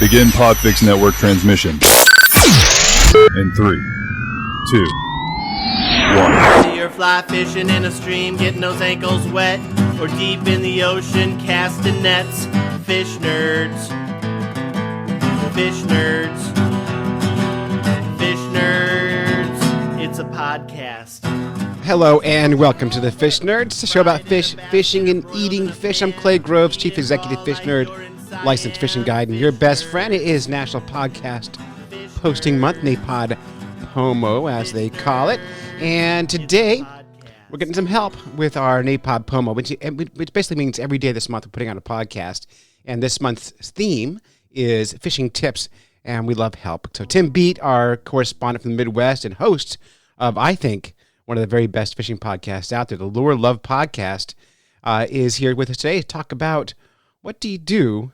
Begin Podfix Network transmission. In 3, 2, 1. Whether you're fly fishing in a stream, getting those ankles wet, or deep in the ocean casting nets, fish nerds. Fish nerds. Fish nerds. It's a podcast. Hello and welcome to the Fish Nerds, a show about fish, fishing, and eating fish. I'm Clay Groves, Chief Executive Fish Nerd, licensed fishing guide, and your best friend. It is National Podcast Posting Month, NaPodPoMo, as they call it. And today, we're getting some help with our NaPodPoMo, which basically means every day this month we're putting out a podcast. And this month's theme is fishing tips, and we love help. So Tim Bete, our correspondent from the Midwest and host of, I think, one of the very best fishing podcasts out there, the Lure Love Podcast, is here with us today to talk about what do you do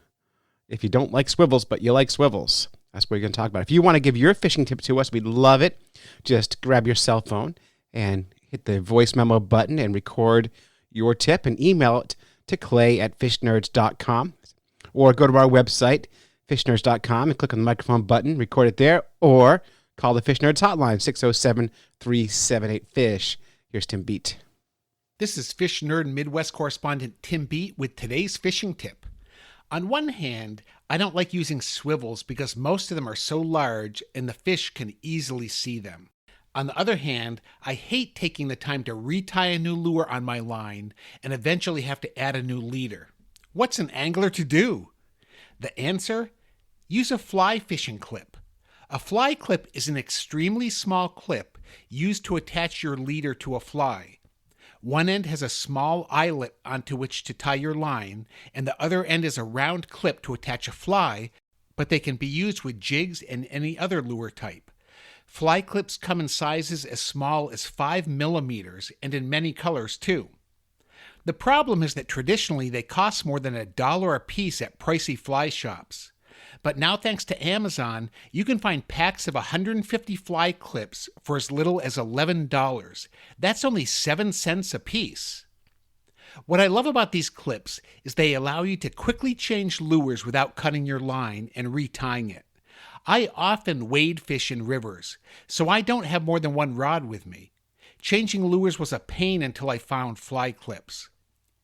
if you don't like swivels, but you like swivels. That's what we're going to talk about. If you want to give your fishing tip to us, we'd love it. Just grab your cell phone and hit the voice memo button and record your tip and email it to clay@fishnerds.com, or go to our website, fishnerds.com, and click on the microphone button, record it there, or call the Fish Nerds hotline, 607-378-FISH. Here's Tim Bete. This is Fish Nerd Midwest correspondent Tim Bete with today's fishing tip. On one hand, I don't like using swivels because most of them are so large and the fish can easily see them. On the other hand, I hate taking the time to retie a new lure on my line and eventually have to add a new leader. What's an angler to do? The answer? Use a fly fishing clip. A fly clip is an extremely small clip used to attach your leader to a fly. One end has a small eyelet onto which to tie your line, and the other end is a round clip to attach a fly, but they can be used with jigs and any other lure type. Fly clips come in sizes as small as 5 millimeters and in many colors too. The problem is that traditionally they cost more than $1 a piece at pricey fly shops. But now, thanks to Amazon, you can find packs of 150 fly clips for as little as $11. That's only 7 cents a piece. What I love about these clips is they allow you to quickly change lures without cutting your line and retying it. I often wade fish in rivers, so I don't have more than one rod with me. Changing lures was a pain until I found fly clips.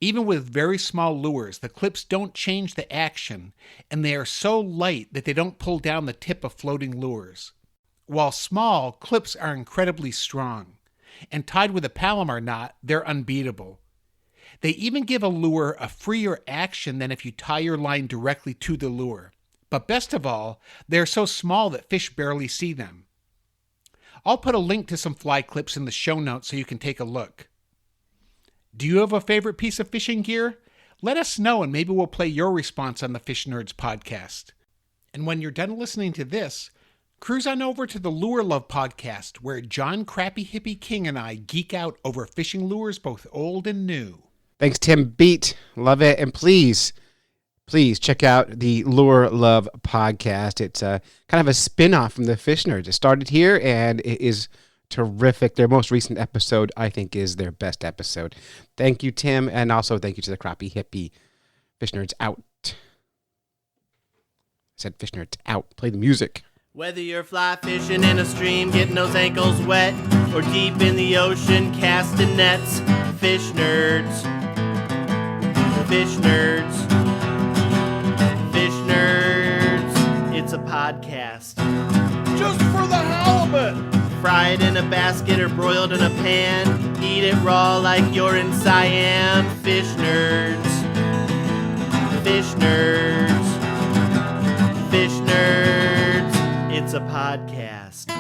Even with very small lures, the clips don't change the action, and they are so light that they don't pull down the tip of floating lures. While small, clips are incredibly strong, and tied with a Palomar knot, they're unbeatable. They even give a lure a freer action than if you tie your line directly to the lure. But best of all, they're so small that fish barely see them. I'll put a link to some fly clips in the show notes so you can take a look. Do you have a favorite piece of fishing gear? Let us know and maybe we'll play your response on the Fish Nerds podcast. And when you're done listening to this, cruise on over to the Lure Love podcast where John Crappy Hippie King and I geek out over fishing lures both old and new. Thanks, Tim Bete. Love it. And please check out the Lure Love podcast. It's kind of a spin-off from the Fish Nerds. It started here and it is terrific. Their most recent episode, I think, is their best episode. Thank you, Tim, and also thank you to the Crappy Hippie. Fish Nerds out. I said Fish Nerds out. Play the music. Whether you're fly fishing in a stream, getting those ankles wet, or deep in the ocean casting nets, fish nerds. Fish nerds. Fish nerds. It's a podcast. Just for the halibut! Fried in a basket or broiled in a pan. Eat it raw like you're in Siam. Fish nerds. Fish nerds. Fish nerds. It's a podcast.